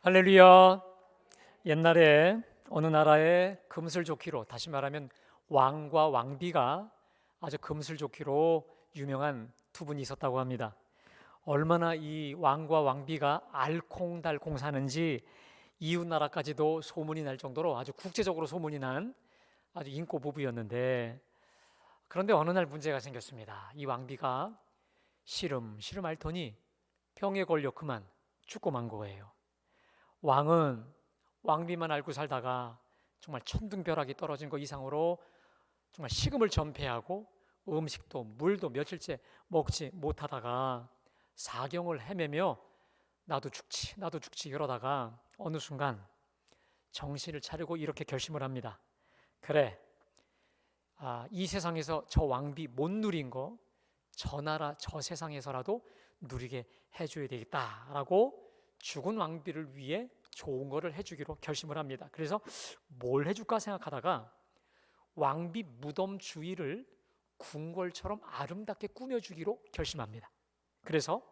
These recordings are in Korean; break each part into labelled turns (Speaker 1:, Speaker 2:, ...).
Speaker 1: 할렐루야. 옛날에 어느 나라에 금슬좋기로, 다시 말하면 왕과 왕비가 아주 금슬좋기로 유명한 두 분이 있었다고 합니다. 얼마나 이 왕과 왕비가 알콩달콩 사는지 이웃 나라까지도 소문이 날 정도로 아주 국제적으로 소문이 난 아주 인고 부부였는데, 그런데 어느 날 문제가 생겼습니다. 이 왕비가 시름 앓더니 병에 걸려 그만 죽고 만 거예요. 왕은 왕비만 알고 살다가 정말 천둥벼락이 떨어진 거 이상으로 정말 식음을 전폐하고 음식도 물도 며칠째 먹지 못하다가 사경을 헤매며 나도 죽지 이러다가 어느 순간 정신을 차리고 이렇게 결심을 합니다. 그래, 이 세상에서 저 왕비 못 누린 거 저 나라 저 세상에서라도 누리게 해줘야 되겠다라고 죽은 왕비를 위해 좋은 거를 해주기로 결심을 합니다. 그래서 뭘 해줄까 생각하다가 왕비 무덤 주위를 궁궐처럼 아름답게 꾸며주기로 결심합니다. 그래서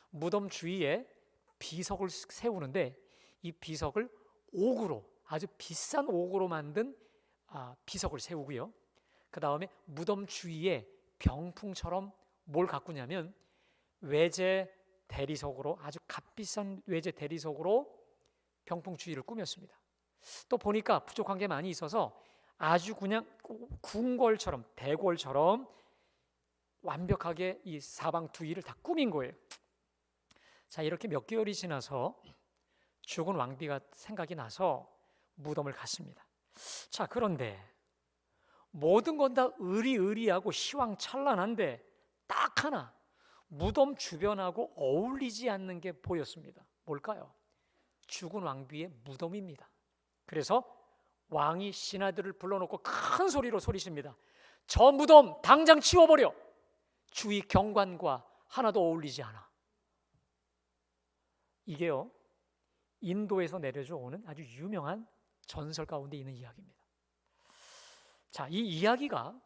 Speaker 1: 무덤 주위에 비석을 세우는데 이 비석을 옥으로, 아주 비싼 옥으로 만든 비석을 세우고요. 그 다음에 무덤 주위에 병풍처럼 뭘 가꾸냐면 외제 대리석으로, 아주 값비싼 외제 대리석으로 병풍 주위를 꾸몄습니다. 또 보니까 부족한 게 많이 있어서 아주 그냥 궁궐처럼, 대궐처럼 완벽하게 이 사방 주위를 다 꾸민 거예요. 자, 이렇게 몇 개월이 지나서 죽은 왕비가 생각이 나서 무덤을 갔습니다. 자, 그런데 모든 건 다 의리의리하고 희왕찬란한데 딱 하나 무덤 주변하고 어울리지 않는 게 보였습니다. 뭘까요? 죽은 왕비의 무덤입니다. 그래서 왕이 신하들을 불러놓고 큰 소리로 소리칩니다. 저 무덤 당장 치워버려. 주위 경관과 하나도 어울리지 않아. 이게요, 인도에서 내려져 오는 아주 유명한 전설 가운데 있는 이야기입니다. 자, 이 이야기가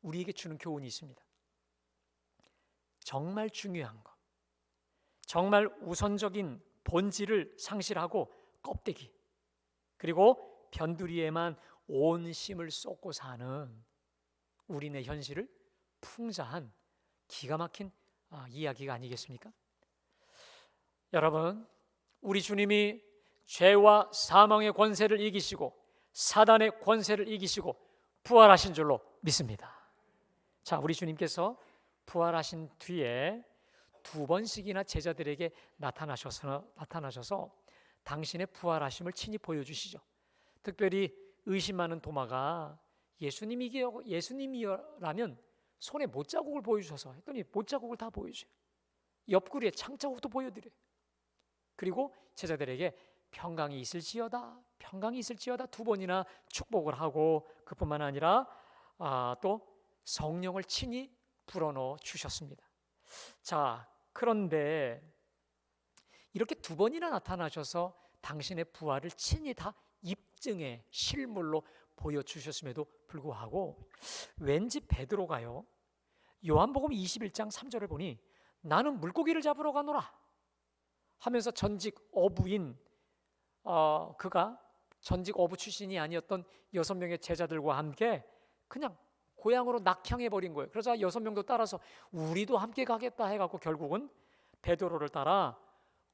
Speaker 1: 우리에게 주는 교훈이 있습니다. 정말 중요한 것, 정말 우선적인 본질을 상실하고 껍데기, 그리고 변두리에만 온 힘을 쏟고 사는 우리네 현실을 풍자한 기가 막힌 이야기가 아니겠습니까? 여러분, 우리 주님이 죄와 사망의 권세를 이기시고 사단의 권세를 이기시고 부활하신 줄로 믿습니다. 자, 우리 주님께서 부활하신 뒤에 두 번씩이나 제자들에게 나타나셔서 당신의 부활하심을 친히 보여주시죠. 특별히 의심 많은 도마가 예수님이라면 손에 못자국을 보여주셔서 했더니 못자국을 다 보여줘요. 옆구리에 창자국도 보여드려요. 그리고 제자들에게 평강이 있을지어다 두 번이나 축복을 하고, 그뿐만 아니라 또 성령을 친히 불어넣어 주셨습니다. 자, 그런데 이렇게 두 번이나 나타나셔서 당신의 부활을 친히 다 입증해 실물로 보여주셨음에도 불구하고 왠지 베드로가요, 요한복음 21장 3절을 보니 나는 물고기를 잡으러 가노라 하면서 전직 어부인 그가 전직 어부 출신이 아니었던 6명의 제자들과 함께 그냥 고향으로 낙향해버린 거예요. 그래서 6명도 따라서 우리도 함께 가겠다 해갖고 결국은 베드로를 따라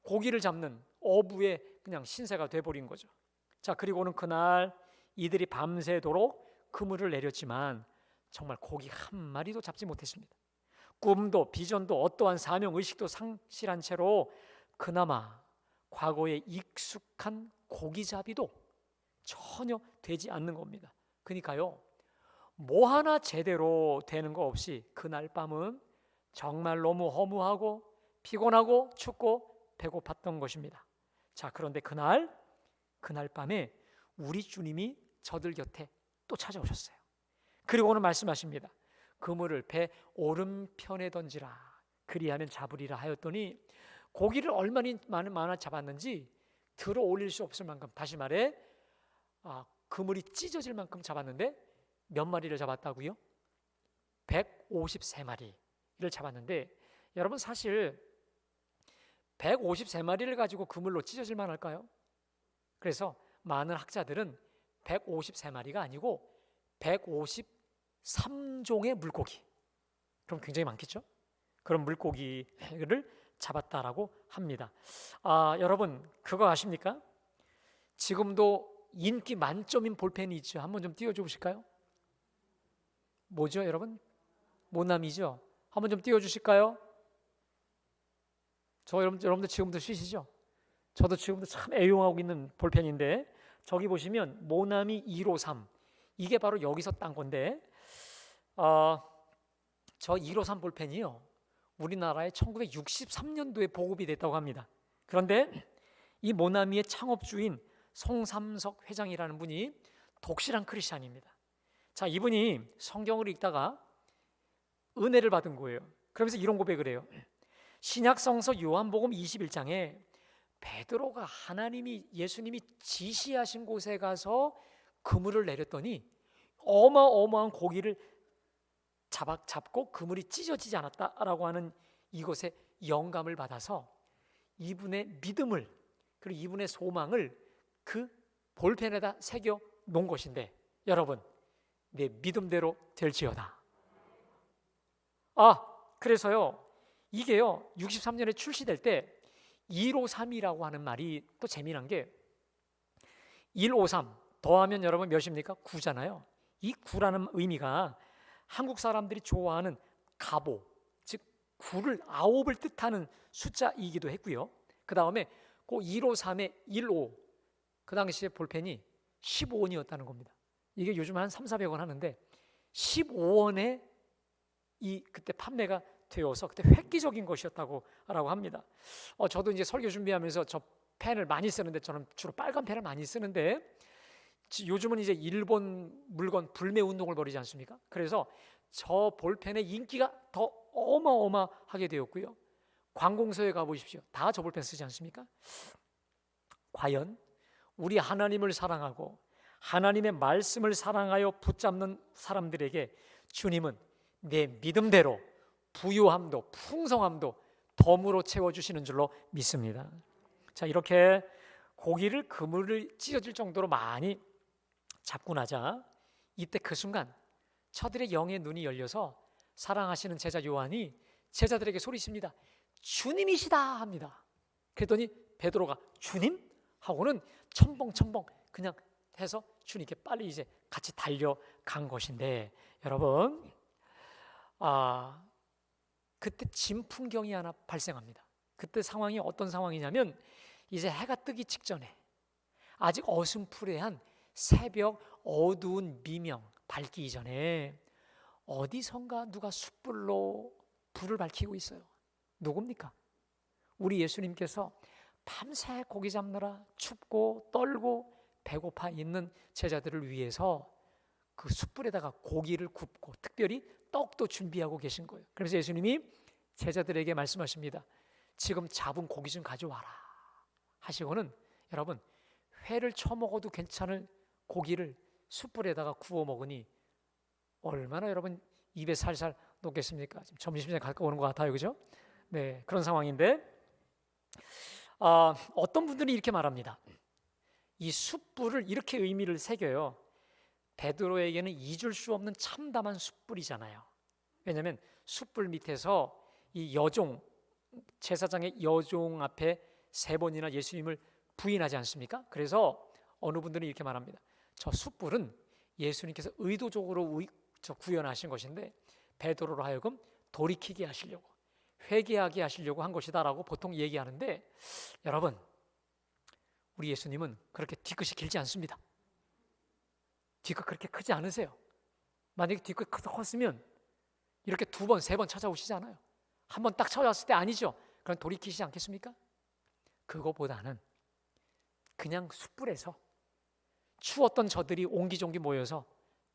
Speaker 1: 고기를 잡는 어부의 그냥 신세가 돼버린 거죠. 자, 그리고는 그날 이들이 밤새도록 그물을 내렸지만 정말 고기 한 마리도 잡지 못했습니다. 꿈도 비전도 어떠한 사명의식도 상실한 채로 그나마 과거에 익숙한 고기잡이도 전혀 되지 않는 겁니다. 그러니까요, 뭐 하나 제대로 되는 거 없이 그날 밤은 정말 너무 허무하고 피곤하고 춥고 배고팠던 것입니다. 자, 그런데 그날 밤에 우리 주님이 저들 곁에 또 찾아오셨어요. 그리고는 말씀하십니다. 그물을 배 오른편에 던지라, 그리하면 잡으리라 하였더니 고기를 얼마나 잡았는지 들어 올릴 수 없을 만큼, 다시 말해 그물이 찢어질 만큼 잡았는데 몇 마리를 잡았다고요? 153마리를 잡았는데, 여러분 사실 153마리를 가지고 그물로 찢어질 만할까요? 그래서 많은 학자들은 153마리가 아니고 153종의 물고기, 그럼 굉장히 많겠죠? 그런 물고기를 잡았다라고 합니다. 여러분 그거 아십니까? 지금도 인기 만점인 볼펜이 있죠. 한번 좀 띄워줘 보실까요? 뭐죠 여러분? 모나미죠. 한번 좀 띄워주실까요? 여러분들 지금도 쓰시죠? 저도 지금도 참 애용하고 있는 볼펜인데, 저기 보시면 모나미 153, 이게 바로 여기서 딴 건데, 저 153 볼펜이요, 우리나라에 1963년도에 보급이 됐다고 합니다. 그런데 이 모나미의 창업주인 송삼석 회장이라는 분이 독실한 크리스찬입니다. 자, 이분이 성경을 읽다가 은혜를 받은 거예요. 그러면서 이런 고백을 해요. 신약성서 요한복음 21장에 베드로가 예수님이 지시하신 곳에 가서 그물을 내렸더니 어마어마한 고기를 잡고 그물이 찢어지지 않았다라고 하는 이것에 영감을 받아서 이분의 믿음을, 그리고 이분의 소망을 그 볼펜에다 새겨 놓은 것인데, 여러분 내 믿음대로 될지어다. 그래서요, 이게요 63년에 출시될 때 153이라고 하는 말이 또 재미난 게, 153 더하면 여러분 몇입니까? 9잖아요. 이 9라는 의미가 한국 사람들이 좋아하는 가보, 즉 9를 뜻하는 숫자이기도 했고요. 그 다음에 그 153의 15, 그 당시에 볼펜이 15원이었다는 겁니다. 이게 요즘 한 300~400원 하는데 15원에 그때 판매가 되어서 그때 획기적인 것이었다고 합니다. 저도 이제 설교 준비하면서 저 펜을 많이 쓰는데, 저는 주로 빨간 펜을 많이 쓰는데, 요즘은 이제 일본 물건 불매 운동을 벌이지 않습니까? 그래서 저 볼펜의 인기가 더 어마어마하게 되었고요. 관공서에 가보십시오. 다 저 볼펜 쓰지 않습니까? 과연 우리 하나님을 사랑하고 하나님의 말씀을 사랑하여 붙잡는 사람들에게 주님은 내 믿음대로 부유함도 풍성함도 덤으로 채워주시는 줄로 믿습니다. 자, 이렇게 고기를 그물을 찢어질 정도로 많이 잡고 나자, 이때 그 순간 저들의 영의 눈이 열려서 사랑하시는 제자 요한이 제자들에게 소리칩니다. 주님이시다 합니다. 그랬더니 베드로가 주님? 하고는 첨벙첨벙 그냥 해서 주님께 빨리 이제 같이 달려간 것인데, 여러분 그때 진풍경이 하나 발생합니다. 그때 상황이 어떤 상황이냐면, 이제 해가 뜨기 직전에 아직 어슴푸레한 새벽 어두운 미명 밝기 전에 어디선가 누가 숯불로 불을 밝히고 있어요. 누굽니까? 우리 예수님께서 밤새 고기 잡느라 춥고 떨고 배고파 있는 제자들을 위해서 그 숯불에다가 고기를 굽고 특별히 떡도 준비하고 계신 거예요. 그래서 예수님이 제자들에게 말씀하십니다. 지금 잡은 고기 좀 가져와라 하시고는, 여러분 회를 처먹어도 괜찮을 고기를 숯불에다가 구워 먹으니 얼마나 여러분 입에 살살 녹겠습니까? 지금 점심시간에 가까이 오는 것 같아요, 그죠? 네, 그런 상황인데, 어떤 분들이 이렇게 말합니다. 이 숯불을 이렇게 의미를 새겨요. 베드로에게는 잊을 수 없는 참담한 숯불이잖아요. 왜냐하면 숯불 밑에서 이 여종, 제사장의 여종 앞에 3번이나 예수님을 부인하지 않습니까? 그래서 어느 분들은 이렇게 말합니다. 저 숯불은 예수님께서 의도적으로 구현하신 것인데 베드로로 하여금 돌이키게 하시려고, 회개하게 하시려고 한 것이다라고 보통 얘기하는데, 여러분 우리 예수님은 그렇게 뒤끝이 길지 않습니다. 뒤끝 그렇게 크지 않으세요. 만약에 뒤끝 컸으면 이렇게 2번, 3번 찾아오시지 않아요. 한 번 딱 찾아왔을 때 아니죠. 그럼 돌이키시지 않겠습니까? 그거보다는 그냥 숯불에서 추웠던 저들이 옹기종기 모여서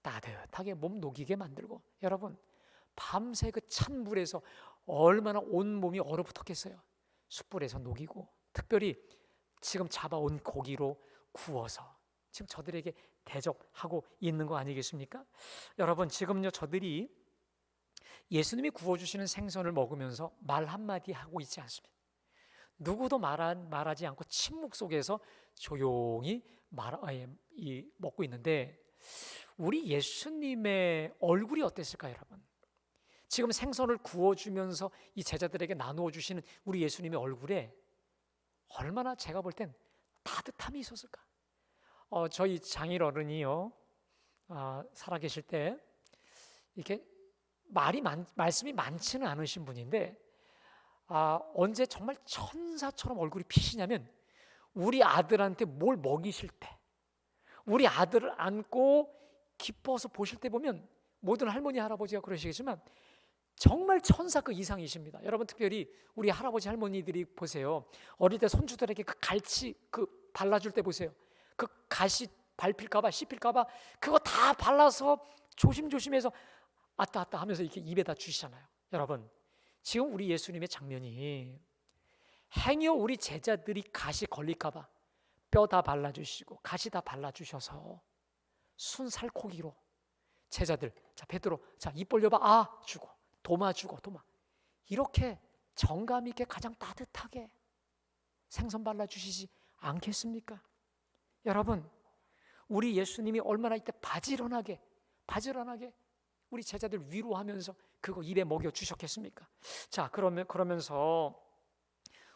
Speaker 1: 따뜻하게 몸 녹이게 만들고, 여러분 밤새 그 찬 불에서 얼마나 온몸이 얼어붙었겠어요. 숯불에서 녹이고 특별히 지금 잡아온 고기로 구워서 지금 저들에게 대접하고 있는 거 아니겠습니까? 여러분 지금요 저들이 예수님이 구워주시는 생선을 먹으면서 말 한마디 하고 있지 않습니다. 누구도 말하지 않고 침묵 속에서 조용히 먹고 있는데 우리 예수님의 얼굴이 어땠을까요, 여러분? 지금 생선을 구워주면서 이 제자들에게 나누어 주시는 우리 예수님의 얼굴에 얼마나 제가 볼 땐 따뜻함이 있었을까? 저희 장인 어른이요, 살아계실 때 이렇게 말씀이 많지는 않으신 분인데 언제 정말 천사처럼 얼굴이 피시냐면 우리 아들한테 뭘 먹이실 때, 우리 아들을 안고 기뻐서 보실 때 보면 모든 할머니 할아버지가 그러시겠지만 정말 천사 그 이상이십니다. 여러분 특별히 우리 할아버지 할머니들이 보세요. 어릴 때 손주들에게 그 갈치 발라줄 때 보세요. 그 가시 밟힐까봐 씹힐까봐 그거 다 발라서 조심조심해서 아따 하면서 이렇게 입에다 주시잖아요. 여러분 지금 우리 예수님의 장면이 행여 우리 제자들이 가시 걸릴까봐 뼈 다 발라주시고 가시 다 발라주셔서 순살코기로 제자들, 자 베드로, 자 입 벌려봐, 주고 도마 주고 도마, 이렇게 정감 있게 가장 따뜻하게 생선 발라주시지 않겠습니까? 여러분 우리 예수님이 얼마나 이때 바지런하게 우리 제자들 위로하면서 그거 입에 먹여 주셨겠습니까? 자 그러면서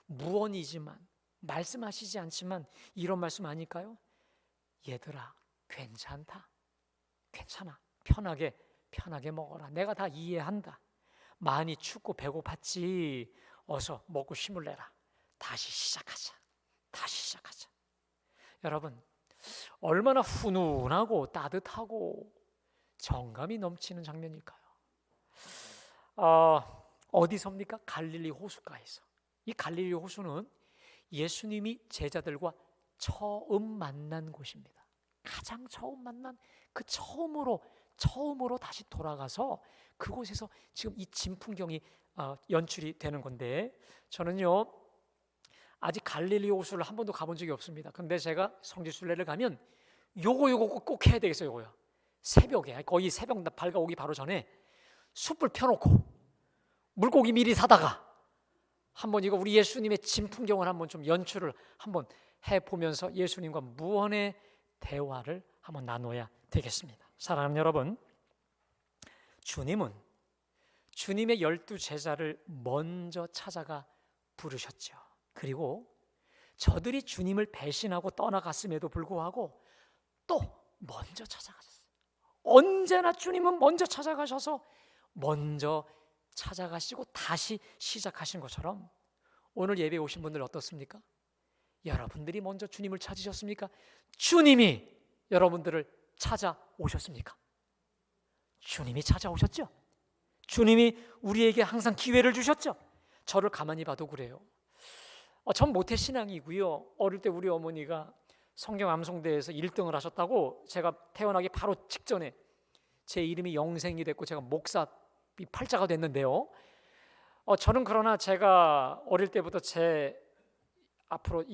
Speaker 1: 무언이지만 말씀하시지 않지만 이런 말씀 아닐까요? 얘들아 괜찮다, 괜찮아, 편하게 먹어라, 내가 다 이해한다, 많이 춥고 배고팠지, 어서 먹고 힘을 내라, 다시 시작하자. 여러분 얼마나 훈훈하고 따뜻하고 정감이 넘치는 장면일까요? 어디서입니까? 갈릴리 호숫가에서. 이 갈릴리 호수는 예수님이 제자들과 처음 만난 곳입니다. 가장 처음 만난 그 처음으로 다시 돌아가서 그곳에서 지금 이 진풍경이 연출이 되는 건데, 저는요 아직 갈릴리 호수를 한 번도 가본 적이 없습니다. 근데 제가 성지순례를 가면 요거 꼭 해야 되겠어요. 요거요. 새벽에 거의 새벽 밝아오기 바로 전에 숯불 펴놓고 물고기 미리 사다가 한번 이거 우리 예수님의 진풍경을 한번 좀 연출을 한번 해보면서 예수님과 무언의 대화를 한번 나눠야 되겠습니다. 사랑하는 여러분, 주님은 주님의 12제자를 먼저 찾아가 부르셨죠. 그리고 저들이 주님을 배신하고 떠나갔음에도 불구하고 또 먼저 찾아가셨어요. 언제나 주님은 먼저 찾아가셔서 먼저 찾아가시고 다시 시작하신 것처럼 오늘 예배에 오신 분들 어떻습니까? 여러분들이 먼저 주님을 찾으셨습니까? 주님이 여러분들을 찾아오셨습니까? 주님이 찾아오셨죠? 주님이 우리에게 항상 기회를 주셨죠? 저를 가만히 봐도 그래요. 전 모태신앙이고요. 어릴 때 우리 어머니가 성경 암송대회에서 1등을 하셨다고 제가 태어나기 바로 직전에 제 이름이 영생이 됐고 제가 목사비 팔자가 됐는데요. 저는 그러나 제가 어릴 때부터 제 앞으로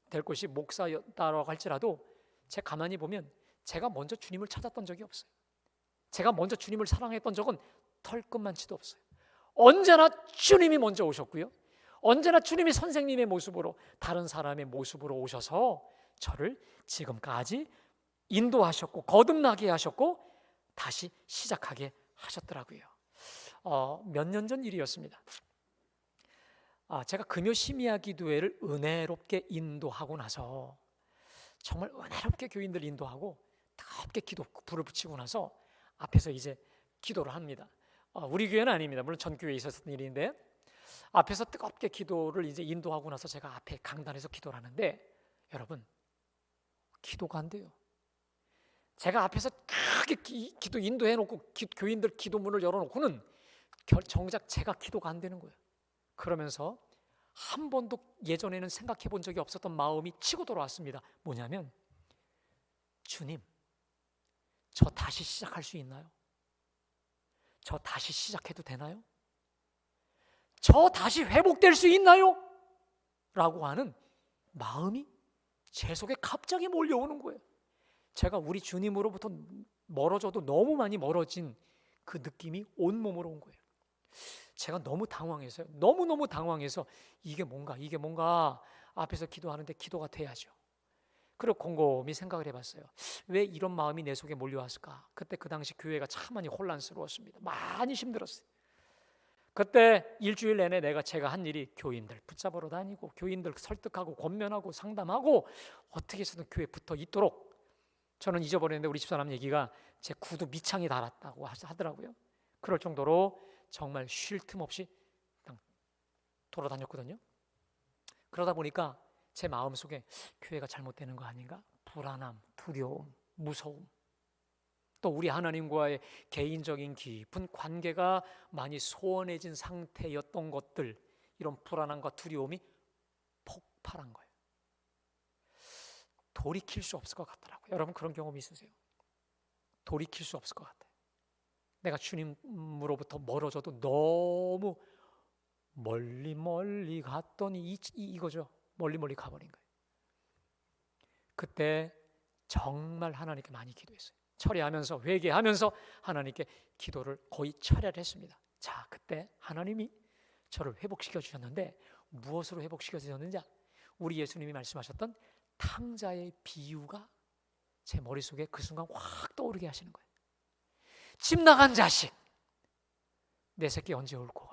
Speaker 1: 될 곳이 목사였다고 할지라도 제가 가만히 보면 제가 먼저 주님을 찾았던 적이 없어요. 제가 먼저 주님을 사랑했던 적은 털끝만치도 없어요. 언제나 주님이 먼저 오셨고요. 언제나 주님이 선생님의 모습으로, 다른 사람의 모습으로 오셔서 저를 지금까지 인도하셨고 거듭나게 하셨고 다시 시작하게 하셨더라고요. 몇 년 전 일이었습니다. 제가 금요 심야 기도회를 은혜롭게 인도하고 나서, 정말 은혜롭게 교인들 인도하고 뜨겁게 기도 불을 붙이고 나서 앞에서 이제 기도를 합니다. 우리 교회는 아닙니다. 물론 전 교회에 있었던 일인데, 앞에서 뜨겁게 기도를 이제 인도하고 나서 제가 앞에 강단에서 기도를 하는데, 여러분 기도가 안 돼요. 제가 앞에서 크게 기도 인도해놓고 교인들 기도문을 열어놓고는 정작 제가 기도가 안 되는 거예요. 그러면서 한 번도 예전에는 생각해 본 적이 없었던 마음이 치고 돌아왔습니다. 뭐냐면, 주님, 저 다시 시작할 수 있나요? 저 다시 시작해도 되나요? 저 다시 회복될 수 있나요? 라고 하는 마음이 제 속에 갑자기 몰려오는 거예요. 제가 우리 주님으로부터 멀어져도 너무 많이 멀어진 그 느낌이 온몸으로 온 거예요. 제가 너무 당황해서요. 너무너무 당황해서 이게 뭔가 앞에서 기도하는데 기도가 돼야죠. 그리고 곰곰이 생각을 해봤어요. 왜 이런 마음이 내 속에 몰려왔을까? 그때 그 당시 교회가 참 많이 혼란스러웠습니다. 많이 힘들었어요. 그때 일주일 내내 제가 한 일이 교인들 붙잡으러 다니고 교인들 설득하고 권면하고 상담하고 어떻게 해서든 교회에 붙어 있도록. 저는 잊어버렸는데 우리 집사람 얘기가 제 구두 밑창이 닳았다고 하더라고요. 그럴 정도로 정말 쉴 틈 없이 돌아다녔거든요. 그러다 보니까 제 마음속에 교회가 잘못되는 거 아닌가? 불안함, 두려움, 무서움, 또 우리 하나님과의 개인적인 깊은 관계가 많이 소원해진 상태였던 것들, 이런 불안함과 두려움이 폭발한 거예요. 돌이킬 수 없을 것 같더라고요. 여러분 그런 경험이 있으세요? 돌이킬 수 없을 것 같아요. 내가 주님으로부터 멀어져도 너무 멀리 갔더니 이거죠. 멀리 가버린 거예요. 그때 정말 하나님께 많이 기도했어요. 철회하면서 회개하면서 하나님께 기도를 거의 철야를 했습니다. 자, 그때 하나님이 저를 회복시켜 주셨는데 무엇으로 회복시켜 주셨는지 우리 예수님이 말씀하셨던 탕자의 비유가 제 머릿속에 그 순간 확 떠오르게 하시는 거예요. 집 나간 자식, 내 새끼 언제 올고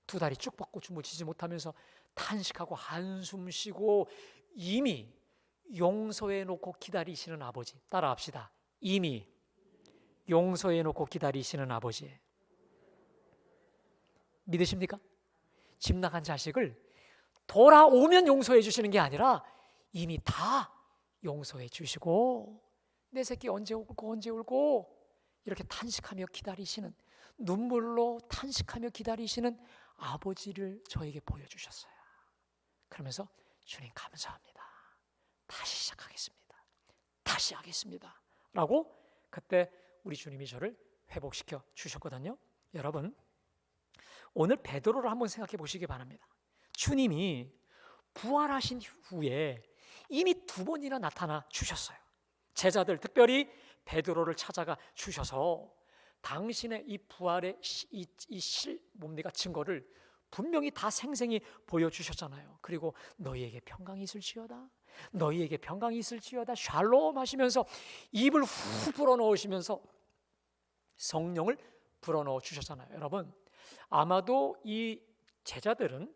Speaker 1: 두 다리 쭉 뻗고 주무치지 못하면서 탄식하고 한숨 쉬고 이미 용서해 놓고 기다리시는 아버지. 따라합시다. 이미 용서해 놓고 기다리시는 아버지. 믿으십니까? 집 나간 자식을 돌아오면 용서해 주시는 게 아니라 이미 다 용서해 주시고 내 새끼 언제 울고 이렇게 탄식하며 기다리시는, 눈물로 탄식하며 기다리시는 아버지를 저에게 보여주셨어요. 그러면서 주님 감사합니다. 다시 시작하겠습니다. 다시 하겠습니다. 라고 그때 우리 주님이 저를 회복시켜 주셨거든요. 여러분, 오늘 베드로를 한번 생각해 보시기 바랍니다. 주님이 부활하신 후에 이미 2번이나 나타나 주셨어요. 제자들, 특별히 베드로를 찾아가 주셔서 당신의 이 부활의 증거를 분명히 다 생생히 보여주셨잖아요. 그리고 너희에게 평강이 있을지어다, 너희에게 평강이 있을지어다, 샬롬 하시면서 입을 후 불어넣으시면서 성령을 불어넣어 주셨잖아요. 여러분, 아마도 이 제자들은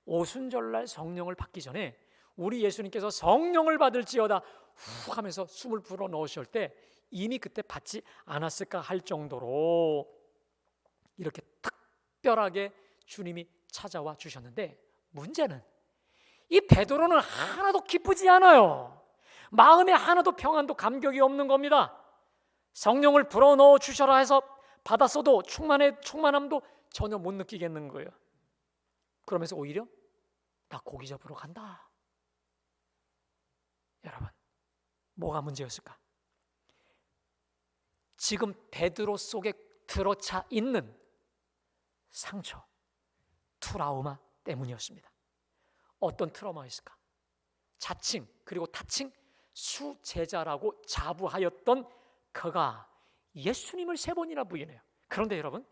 Speaker 1: 오순절날 성령을 받기 전에 우리 예수님께서 성령을 받을지어다 후 하면서 숨을 불어넣으실 때 이미 그때 받지 않았을까 할 정도로 이렇게 특별하게 주님이 찾아와 주셨는데, 문제는 이 베드로는 하나도 기쁘지 않아요. 마음에 하나도 평안도 감격이 없는 겁니다. 성령을 불어넣어 주셔라 해서 받았어도 충만함도 전혀 못 느끼겠는 거예요. 그러면서 오히려 나 고기 잡으러 간다. 여러분, 뭐가 문제였을까? 지금 베드로 속에 들어차 있는 상처, 트라우마 때문이었습니다. 어떤 트라우마였을까? 자칭 그리고 타칭 수제자라고 자부하였던 그가 예수님을 3번이나 부인해요. 그런데 여러분,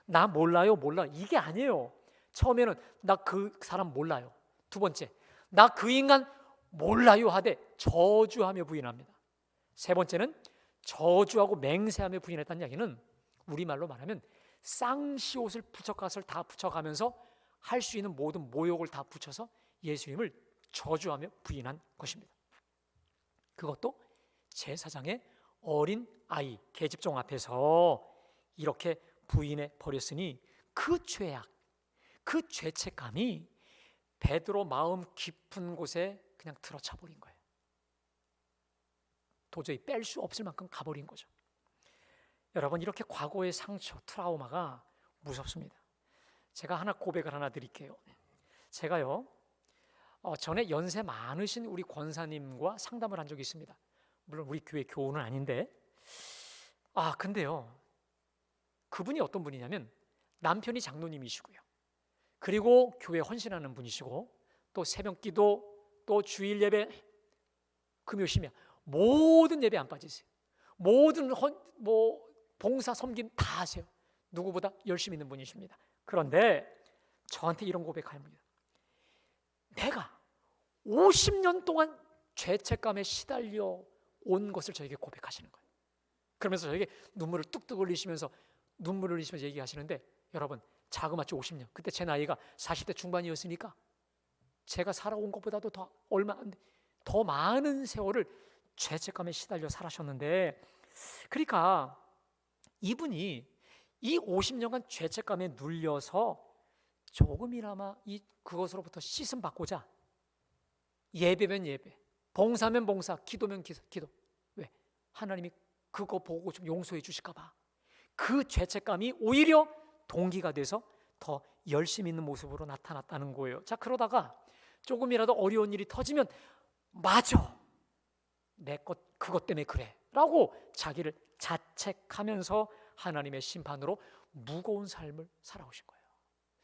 Speaker 1: 나 몰라요 이게 아니에요. 처음에는 나 그 사람 몰라요. 두 번째, 나 그 인간 몰라요 하되 저주하며 부인합니다. 세 번째는 저주하고 맹세하며 부인했다는 이야기는 우리말로 말하면 쌍시옷을 붙여갓을 다 붙여가면서 할 수 있는 모든 모욕을 다 붙여서 예수님을 저주하며 부인한 것입니다. 그것도 제사장의 어린 아이 계집종 앞에서 이렇게 부인해 버렸으니 그 죄악, 그 죄책감이 베드로 마음 깊은 곳에 그냥 들어차 버린 거예요. 도저히 뺄 수 없을 만큼 가버린 거죠. 여러분, 이렇게 과거의 상처, 트라우마가 무섭습니다. 제가 고백을 하나 드릴게요. 제가요, 전에 연세 많으신 우리 권사님과 상담을 한 적이 있습니다. 물론 우리 교회 교우는 아닌데, 근데요, 그분이 어떤 분이냐면 남편이 장로님이시고요, 그리고 교회 헌신하는 분이시고, 또 새벽기도, 또 주일 예배, 금요 심야 모든 예배 안 빠지세요. 모든 봉사 섬김 다 하세요. 누구보다 열심히 있는 분이십니다. 그런데 저한테 이런 고백합니다. 내가 50년 동안 죄책감에 시달려 온 것을 저에게 고백하시는 거예요. 그러면서 저에게 눈물을 뚝뚝 흘리시면서 얘기하시는데, 여러분 자그마치 50년, 그때 제 나이가 40대 중반이었으니까 제가 살아온 것보다도 더 많은 세월을 죄책감에 시달려 살아셨는데, 그러니까 이분이 이 50년간 죄책감에 눌려서 조금이나마 그것으로부터 씻음 받고자 예배면 예배, 봉사면 봉사, 기도면 기도. 왜? 하나님이 그거 보고 좀 용서해 주실까 봐. 그 죄책감이 오히려 동기가 돼서 더 열심히 있는 모습으로 나타났다는 거예요. 자, 그러다가 조금이라도 어려운 일이 터지면 맞아, 내 것 그것 때문에 그래 라고 자기를 자책하면서 하나님의 심판으로 무거운 삶을 살아오신 거예요.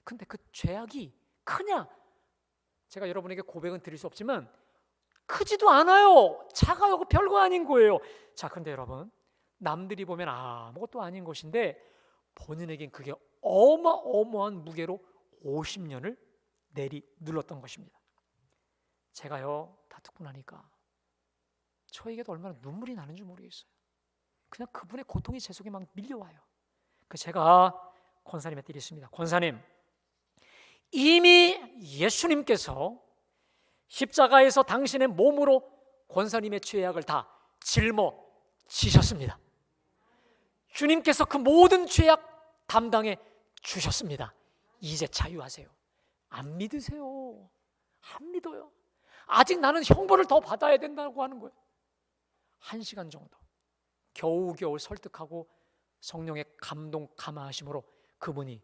Speaker 1: 근데 그 죄악이 크냐? 제가 여러분에게 고백은 드릴 수 없지만 크지도 않아요. 작아요. 그 별거 아닌 거예요. 자, 그런데 여러분, 남들이 보면 아무것도 아닌 것인데 본인에겐 그게 어마어마한 무게로 50년을 눌렀던 것입니다. 제가요, 다 듣고 나니까 저에게도 얼마나 눈물이 나는 줄 모르겠어요. 그냥 그분의 고통이 제 속에 막 밀려와요. 그래서 제가 권사님한테 이랬습니다. 권사님, 이미 예수님께서 십자가에서 당신의 몸으로 권사님의 죄악을 다 짊어지셨습니다. 주님께서 그 모든 죄악 담당해 주셨습니다. 이제 자유하세요. 안 믿으세요. 안 믿어요. 아직 나는 형벌을 더 받아야 된다고 하는 거예요. 1시간 정도 겨우겨우 설득하고 성령의 감화하심으로 그분이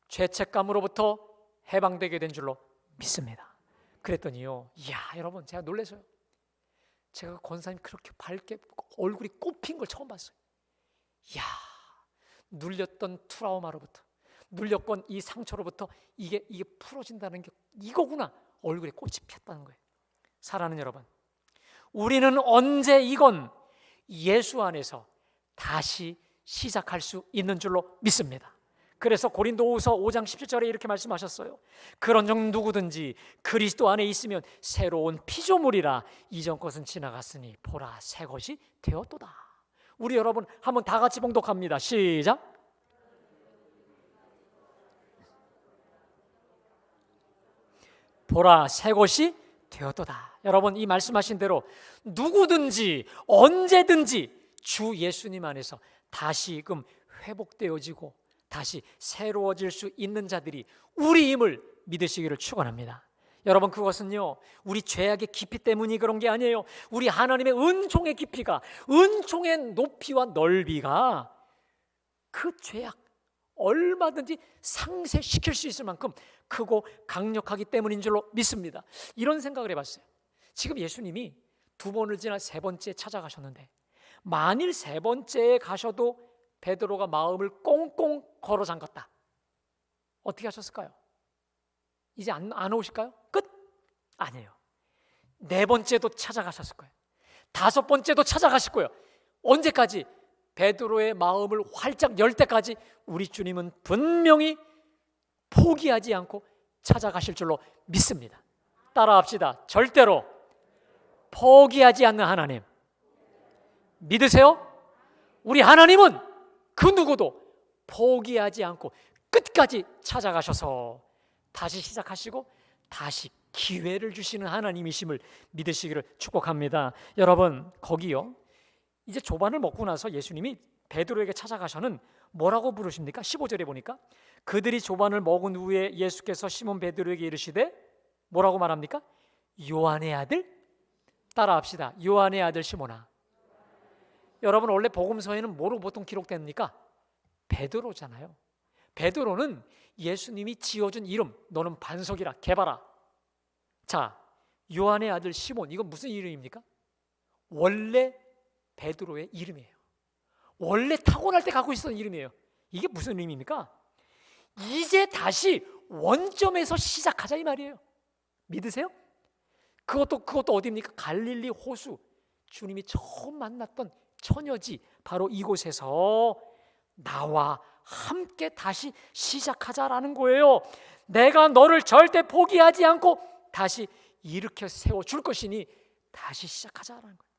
Speaker 1: 죄책감으로부터 해방되게 된 줄로 믿습니다. 그랬더니요, 이야, 여러분, 제가 놀라서요. 제가 권사님 그렇게 밝게 얼굴이 꽃핀 걸 처음 봤어요. 이야, 눌렸던 트라우마로부터, 눌렸던 이 상처로부터 이게 풀어진다는 게 이거구나. 얼굴에 꽃이 피었다는 거예요. 사랑하는 여러분, 우리는 언제 이건 예수 안에서 다시 시작할 수 있는 줄로 믿습니다. 그래서 고린도후서 5장 17절에 이렇게 말씀하셨어요. 그런즉 누구든지 그리스도 안에 있으면 새로운 피조물이라, 이전 것은 지나갔으니 보라 새 것이 되었도다. 우리 여러분 한번 다 같이 봉독합니다. 시작. 보라 새 것이 되었도다. 여러분, 이 말씀하신 대로 누구든지 언제든지 주 예수님 안에서 다시금 회복되어지고 다시 새로워질 수 있는 자들이 우리임을 믿으시기를 축원합니다. 여러분, 그것은요, 우리 죄악의 깊이 때문이 그런 게 아니에요. 우리 하나님의 은총의 깊이가, 은총의 높이와 넓이가 그 죄악 얼마든지 상쇄시킬 수 있을 만큼 크고 강력하기 때문인 줄로 믿습니다. 이런 생각을 해봤어요. 지금 예수님이 2번을 지나 3번째 찾아가셨는데, 만일 3번째에 가셔도 베드로가 마음을 꽁꽁 걸어 잠갔다, 어떻게 하셨을까요? 이제 안 오실까요? 끝? 아니에요. 4번째도 찾아가셨을 거예요. 5번째도 찾아가실 거예요. 언제까지? 베드로의 마음을 활짝 열 때까지 우리 주님은 분명히 포기하지 않고 찾아가실 줄로 믿습니다. 따라합시다. 절대로 포기하지 않는 하나님 믿으세요? 우리 하나님은 그 누구도 포기하지 않고 끝까지 찾아가셔서 다시 시작하시고 다시 기회를 주시는 하나님이심을 믿으시기를 축복합니다. 여러분, 거기요, 이제 조반을 먹고 나서 예수님이 베드로에게 찾아가셔는 뭐라고 부르십니까? 15절에 보니까 그들이 조반을 먹은 후에 예수께서 시몬 베드로에게 이르시되 뭐라고 말합니까? 요한의 아들? 따라합시다. 요한의 아들 시몬아. 여러분, 원래 복음서에는 뭐로 보통 기록됩니까? 베드로잖아요. 베드로는 예수님이 지어준 이름, 너는 반석이라, 개바라. 자, 요한의 아들 시몬, 이건 무슨 이름입니까? 원래 베드로의 이름이에요. 원래 타고날 때 갖고 있었던 이름이에요. 이게 무슨 의미입니까? 이제 다시 원점에서 시작하자 이 말이에요. 믿으세요? 그것도 어디입니까? 갈릴리 호수, 주님이 처음 만났던 처녀지, 바로 이곳에서 나와 함께 다시 시작하자라는 거예요. 내가 너를 절대 포기하지 않고 다시 일으켜 세워줄 것이니 다시 시작하자라는 거예요.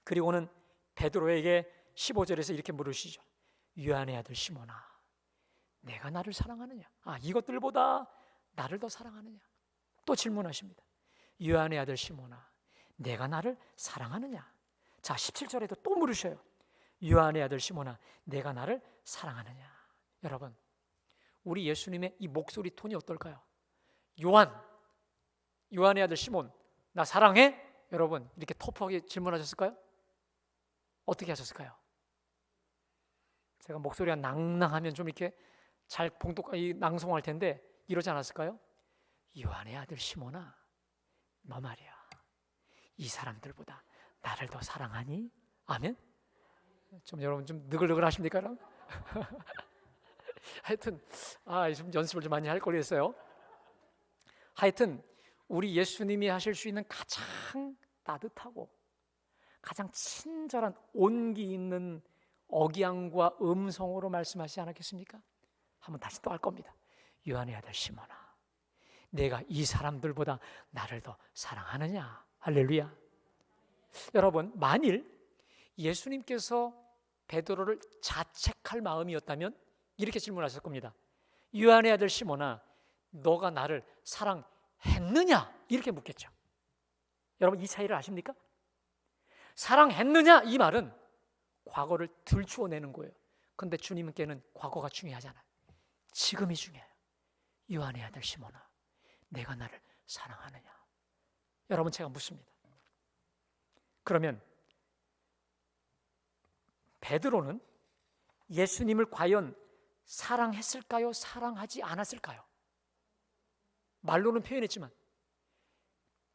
Speaker 1: 그리고는 베드로에게 15절에서 이렇게 물으시죠. 요한의 아들 시몬아, 내가 나를 사랑하느냐? 이것들보다 나를 더 사랑하느냐? 또 질문하십니다. 요한의 아들 시몬아, 내가 나를 사랑하느냐? 자, 17절에도 또 물으셔요. 요한의 아들 시몬아, 내가 나를 사랑하느냐? 여러분, 우리 예수님의 이 목소리 톤이 어떨까요? 요한의 아들 시몬, 나 사랑해? 여러분, 이렇게 터프하게 질문하셨을까요? 어떻게 하셨을까요? 제가 목소리가 낭낭하면 좀 이렇게 잘 봉독하게 낭송할 텐데 이러지 않았을까요? 요한의 아들 시몬아, 너 말이야, 이 사람들보다 나를 더 사랑하니? 아멘? 좀 여러분 좀 느글느글 하십니까? 하여튼 좀 연습을 좀 많이 할 걸 그랬어요. 하여튼 우리 예수님이 하실 수 있는 가장 따뜻하고 가장 친절한 온기 있는 억양과 음성으로 말씀하시지 않았겠습니까? 한번 다시 또 할 겁니다. 요한의 아들 시몬아, 내가 이 사람들보다 나를 더 사랑하느냐? 할렐루야. 여러분, 만일 예수님께서 베드로를 자책할 마음이었다면 이렇게 질문하실 겁니다. 요한의 아들 시몬아, 너가 나를 사랑했느냐? 이렇게 묻겠죠. 여러분, 이 차이를 아십니까? 사랑했느냐? 이 말은 과거를 들추어내는 거예요. 그런데 주님께는 과거가 중요하잖아요. 지금이 중요해요. 요한의 아들 시몬아, 내가 나를 사랑하느냐? 여러분, 제가 묻습니다. 그러면 베드로는 예수님을 과연 사랑했을까요? 사랑하지 않았을까요? 말로는 표현했지만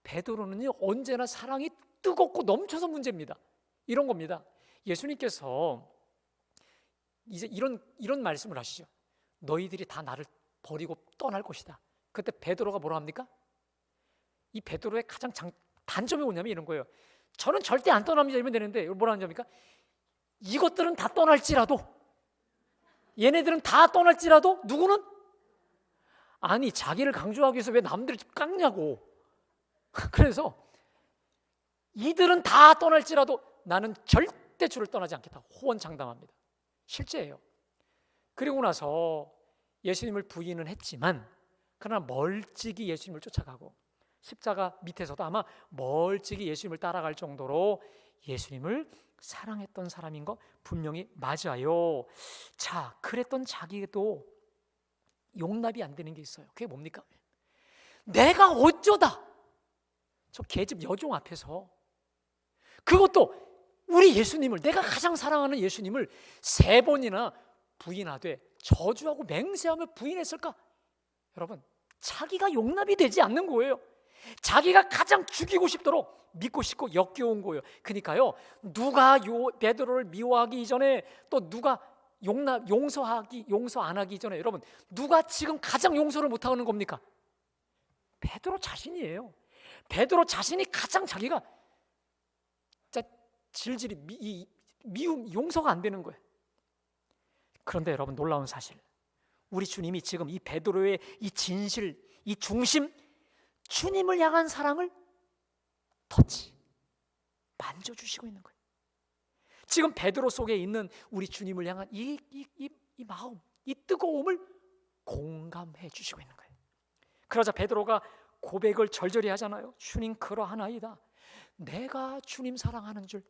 Speaker 1: 베드로는 언제나 사랑이 뜨겁고 넘쳐서 문제입니다. 이런 겁니다. 예수님께서 이제 이런 말씀을 하시죠. 너희들이 다 나를 버리고 떠날 것이다. 그때 베드로가 뭐라 합니까? 이 베드로의 가장 단점이 뭐냐면 이런 거예요. 저는 절대 안 떠납니다. 이러면 되는데 뭐라 하는 겁니까? 이것들은 다 떠날지라도, 얘네들은 다 떠날지라도 누구는? 아니, 자기를 강조하기 위해서 왜 남들을 깎냐고. 그래서 이들은 다 떠날지라도 나는 절대 주를 떠나지 않겠다. 호언장담합니다. 실제예요. 그리고 나서 예수님을 부인은 했지만 그러나 멀찍이 예수님을 쫓아가고 십자가 밑에서도 아마 멀찍이 예수님을 따라갈 정도로 예수님을 사랑했던 사람인 거 분명히 맞아요. 자, 그랬던 자기도 용납이 안 되는 게 있어요. 그게 뭡니까? 내가 어쩌다 저 계집 여종 앞에서, 그것도 우리 예수님을, 내가 가장 사랑하는 예수님을 3번이나 부인하되 저주하고 맹세하며 부인했을까? 여러분, 자기가 용납이 되지 않는 거예요. 자기가 가장 죽이고 싶도록 믿고 싶고 역겨운 거예요. 그러니까요, 누가 베드로를 미워하기 이전에, 또 누가 용서 안 하기 전에, 여러분, 누가 지금 가장 용서를 못 하는 겁니까? 베드로 자신이에요. 베드로 자신이 가장 자기가 질질이 미움, 용서가 안 되는 거예요. 그런데 여러분, 놀라운 사실, 우리 주님이 지금 이 베드로의 이 진실, 이 중심, 주님을 향한 사랑을 만져주시고 있는 거예요. 지금 베드로 속에 있는 우리 주님을 향한 이 마음, 이 뜨거움을 공감해 주시고 있는 거예요. 그러자 베드로가 고백을 절절히 하잖아요. 주님, 그러하나이다. 내가 주님 사랑하는 줄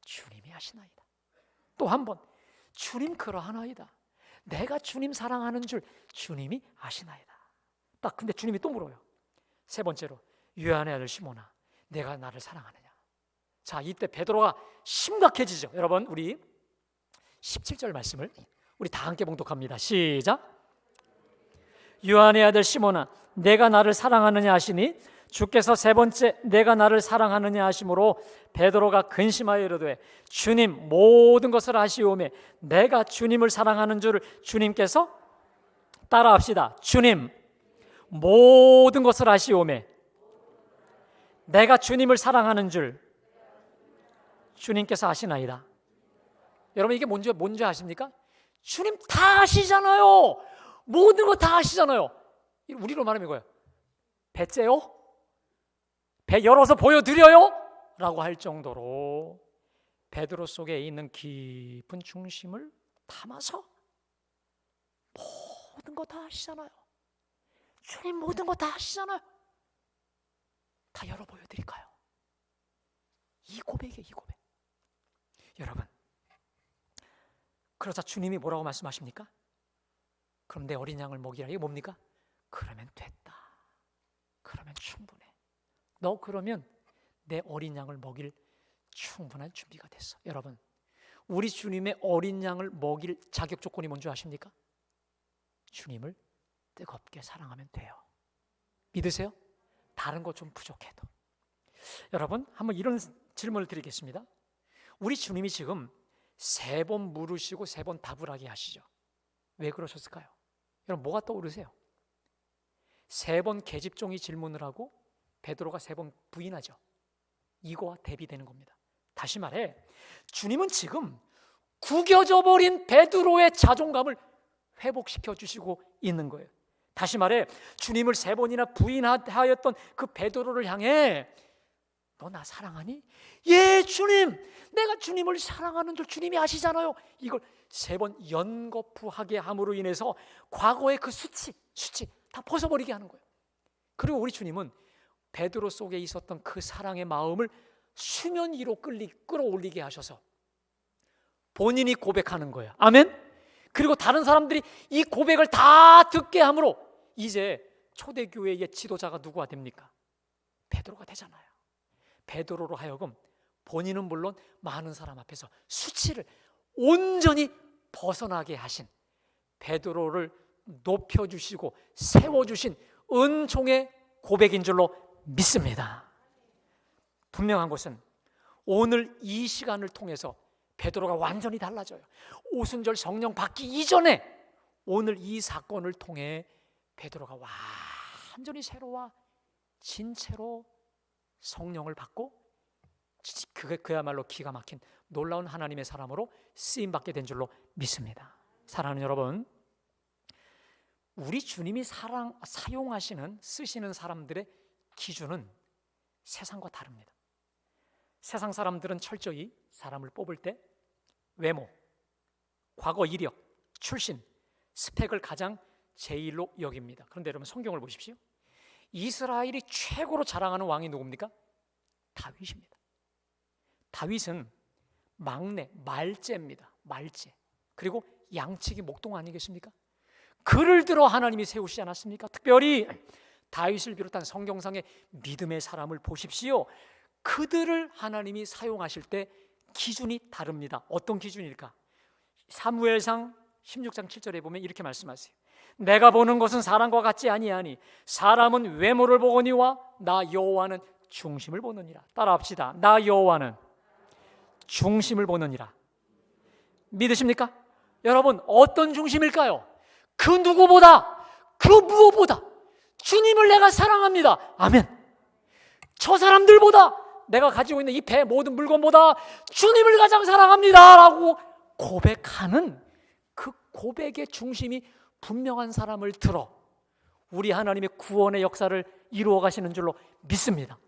Speaker 1: 주님이 아시나이다. 또 한 번, 주님, 그러하나이다. 내가 주님 사랑하는 줄 주님이 아시나이다. 딱, 근데 주님이 또 물어요. 3번째로, 요한의 아들 시몬아, 내가 나를 사랑하느냐? 자, 이때 베드로가 심각해지죠. 여러분, 우리 17절 말씀을 우리 다 함께 봉독합니다. 시작. 요한의 아들 시몬아, 내가 나를 사랑하느냐 하시니 주께서 3번째 내가 나를 사랑하느냐 하심으로 베드로가 근심하여 이르되 주님, 모든 것을 아시오매 내가 주님을 사랑하는 줄을 주님께서, 따라합시다. 주님, 모든 것을 아시오매 내가 주님을 사랑하는 줄 주님께서 아시나이다. 여러분, 이게 뭔지 아십니까? 주님 다 아시잖아요. 모든 거 다 아시잖아요. 우리로 말하면 이거예요. 배째요? 배 열어서 보여드려요? 라고 할 정도로 베드로 속에 있는 깊은 중심을 담아서 모든 거 다 아시잖아요. 주님 모든 거 다 아시잖아요. 다 열어 보여드릴까요? 이 고백이에요, 이 고백. 여러분, 그러자 주님이 뭐라고 말씀하십니까? 그럼 내 어린 양을 먹이라. 이게 뭡니까? 그러면 됐다. 그러면 충분해. 너 그러면 내 어린 양을 먹일 충분한 준비가 됐어. 여러분, 우리 주님의 어린 양을 먹일 자격 조건이 뭔지 아십니까? 주님을 뜨겁게 사랑하면 돼요. 믿으세요? 다른 거 좀 부족해도. 여러분, 한번 이런 질문을 드리겠습니다. 우리 주님이 지금 3번 물으시고 3번 답을 하게 하시죠. 왜 그러셨을까요? 여러분, 뭐가 떠오르세요? 3번 계집종이 질문을 하고 베드로가 3번 부인하죠. 이거와 대비되는 겁니다. 다시 말해, 주님은 지금 구겨져 버린 베드로의 자존감을 회복시켜 주시고 있는 거예요. 다시 말해, 주님을 3번이나 부인하였던 그 베드로를 향해 너 나 사랑하니? 예, 주님, 내가 주님을 사랑하는 줄 주님이 아시잖아요. 이걸 3번 연거푸하게 함으로 인해서 과거의 그 수치 다 벗어버리게 하는 거예요. 그리고 우리 주님은 베드로 속에 있었던 그 사랑의 마음을 수면 위로 끌어올리게 하셔서 본인이 고백하는 거예요. 아멘? 그리고 다른 사람들이 이 고백을 다 듣게 함으로 이제 초대교회의 지도자가 누구가 됩니까? 베드로가 되잖아요. 베드로로 하여금 본인은 물론 많은 사람 앞에서 수치를 온전히 벗어나게 하신, 베드로를 높여주시고 세워주신 은총의 고백인 줄로 믿습니다. 분명한 것은 오늘 이 시간을 통해서 베드로가 완전히 달라져요. 오순절 성령 받기 이전에 오늘 이 사건을 통해 베드로가 완전히 새로워진 채로 성령을 받고 그야말로 기가 막힌 놀라운 하나님의 사람으로 쓰임받게 된 줄로 믿습니다. 사랑하는 여러분, 우리 주님이 사용하시는, 쓰시는 사람들의 기준은 세상과 다릅니다. 세상 사람들은 철저히 사람을 뽑을 때 외모, 과거 이력, 출신, 스펙을 가장 제일로 여깁니다. 그런데 여러분, 성경을 보십시오. 이스라엘이 최고로 자랑하는 왕이 누굽니까? 다윗입니다. 다윗은 막내, 말째입니다. 말째. 그리고 양치기 목동 아니겠습니까? 그를 들어 하나님이 세우시지 않았습니까? 특별히 다윗을 비롯한 성경상의 믿음의 사람을 보십시오. 그들을 하나님이 사용하실 때 기준이 다릅니다. 어떤 기준일까? 사무엘상 16장 7절에 보면 이렇게 말씀하세요. 내가 보는 것은 사람과 같지 아니하니 사람은 외모를 보거니와 나 여호와는 중심을 보느니라. 따라합시다. 나 여호와는 중심을 보느니라. 믿으십니까? 여러분, 어떤 중심일까요? 그 누구보다, 그 무엇보다 주님을 내가 사랑합니다. 아멘. 저 사람들보다, 내가 가지고 있는 이 배 모든 물건보다 주님을 가장 사랑합니다 라고 고백하는 그 고백의 중심이 분명한 사람을 들어 우리 하나님의 구원의 역사를 이루어 가시는 줄로 믿습니다.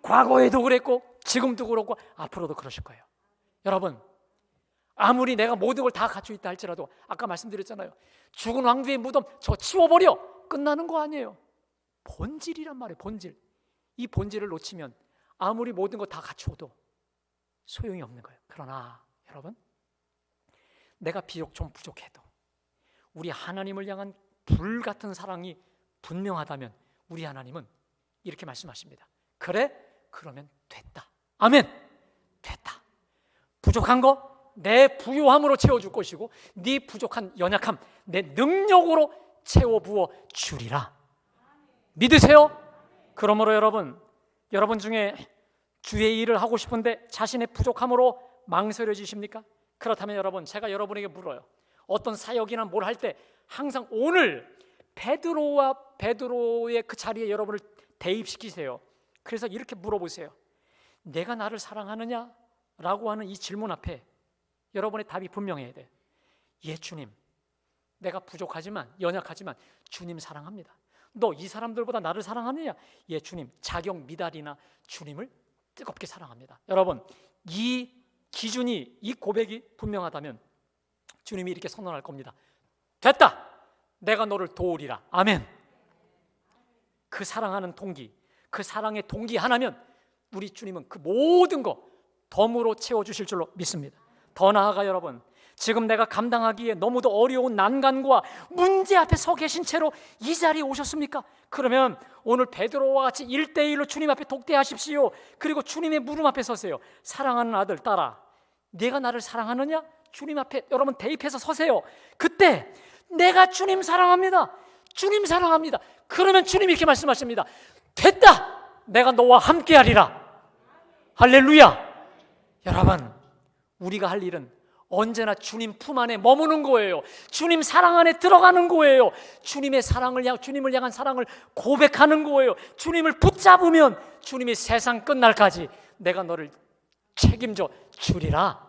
Speaker 1: 과거에도 그랬고 지금도 그렇고 앞으로도 그러실 거예요. 여러분, 아무리 내가 모든 걸 다 갖추고 있다 할지라도 아까 말씀드렸잖아요. 죽은 왕비의 무덤 저 치워버려 끝나는 거 아니에요. 본질이란 말이에요. 본질. 이 본질을 놓치면 아무리 모든 거 다 갖추어도 소용이 없는 거예요. 그러나 여러분, 내가 비록 좀 부족해도 우리 하나님을 향한 불같은 사랑이 분명하다면 우리 하나님은 이렇게 말씀하십니다. 그래? 그러면 됐다. 아멘. 됐다. 부족한 거 내 부요함으로 채워줄 것이고 네 부족한 연약함 내 능력으로 채워 부어 주리라. 믿으세요? 그러므로 여러분 중에 주의 일을 하고 싶은데 자신의 부족함으로 망설여지십니까? 그렇다면 여러분, 제가 여러분에게 물어요. 어떤 사역이나 뭘 할 때 항상 오늘 베드로의 그 자리에 여러분을 대입시키세요. 그래서 이렇게 물어보세요. 내가 나를 사랑하느냐? 라고 하는 이 질문 앞에 여러분의 답이 분명해야 돼. 예, 주님, 내가 부족하지만, 연약하지만 주님 사랑합니다. 너 이 사람들보다 나를 사랑하느냐? 예, 주님. 자격 미달이나 주님을 뜨겁게 사랑합니다. 여러분, 이 기준이, 이 고백이 분명하다면 주님이 이렇게 선언할 겁니다. 됐다! 내가 너를 도우리라. 아멘. 그 사랑하는 동기, 그 사랑의 동기 하나면 우리 주님은 그 모든 거 덤으로 채워주실 줄로 믿습니다. 더 나아가 여러분, 지금 내가 감당하기에 너무도 어려운 난관과 문제 앞에 서 계신 채로 이 자리에 오셨습니까? 그러면 오늘 베드로와 같이 1대1로 주님 앞에 독대하십시오. 그리고 주님의 무릎 앞에 서세요. 사랑하는 아들, 딸아, 네가 나를 사랑하느냐? 주님 앞에 여러분 대입해서 서세요. 그때 내가 주님 사랑합니다. 주님 사랑합니다. 그러면 주님이 이렇게 말씀하십니다. 됐다! 내가 너와 함께하리라. 할렐루야! 여러분, 우리가 할 일은 언제나 주님 품 안에 머무는 거예요. 주님 사랑 안에 들어가는 거예요. 주님의 주님을 향한 사랑을 고백하는 거예요. 주님을 붙잡으면 주님이 세상 끝날까지 내가 너를 책임져 주리라.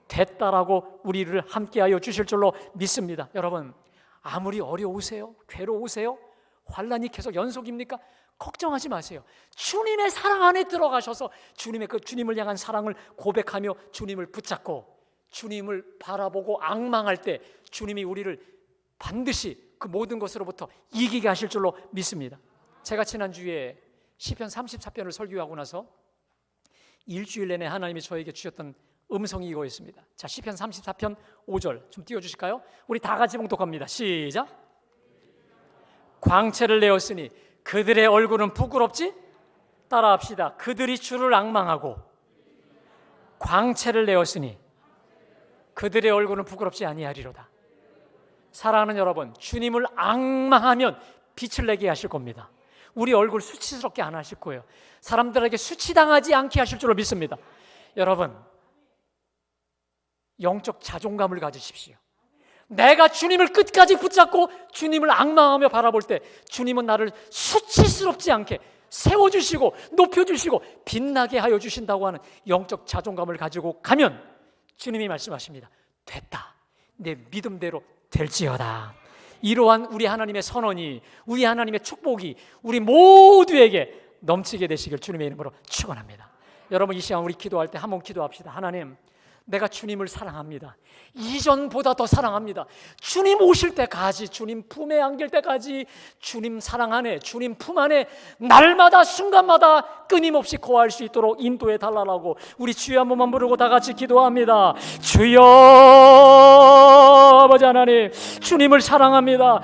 Speaker 1: 됐다라고 우리를 함께하여 주실 줄로 믿습니다. 여러분, 아무리 어려우세요, 괴로우세요, 환난이 계속 연속입니까? 걱정하지 마세요. 주님의 사랑 안에 들어가셔서 주님을 향한 사랑을 고백하며 주님을 붙잡고 주님을 바라보고 앙망할 때 주님이 우리를 반드시 그 모든 것으로부터 이기게 하실 줄로 믿습니다. 제가 지난주에 시편 34편을 설교하고 나서 일주일 내내 하나님이 저에게 주셨던 음성이 이거였습니다. 자, 시편 34편 5절 좀 띄워주실까요? 우리 다 같이 봉독합니다. 시작. 광채를 내었으니 그들의 얼굴은 부끄럽지? 따라합시다. 그들이 주를 앙망하고 광채를 내었으니 그들의 얼굴은 부끄럽지 아니하리로다. 사랑하는 여러분, 주님을 앙망하면 빛을 내게 하실 겁니다. 우리 얼굴 수치스럽게 안 하실 거예요. 사람들에게 수치당하지 않게 하실 줄로 믿습니다. 여러분, 영적 자존감을 가지십시오. 내가 주님을 끝까지 붙잡고 주님을 앙망하며 바라볼 때 주님은 나를 수치스럽지 않게 세워주시고 높여주시고 빛나게 하여 주신다고 하는 영적 자존감을 가지고 가면 주님이 말씀하십니다. 됐다. 내 믿음대로 될지어다. 이러한 우리 하나님의 선언이, 우리 하나님의 축복이 우리 모두에게 넘치게 되시길 주님의 이름으로 축원합니다. 여러분, 이 시간 우리 기도할 때 한번 기도합시다. 하나님, 내가 주님을 사랑합니다. 이전보다 더 사랑합니다. 주님 오실 때까지, 주님 품에 안길 때까지 주님 사랑 안에, 주님 품 안에 날마다 순간마다 끊임없이 거할 수 있도록 인도해 달라고 우리 주여 한 번만 부르고 다 같이 기도합니다. 주여, 아버지 하나님, 주님을 사랑합니다.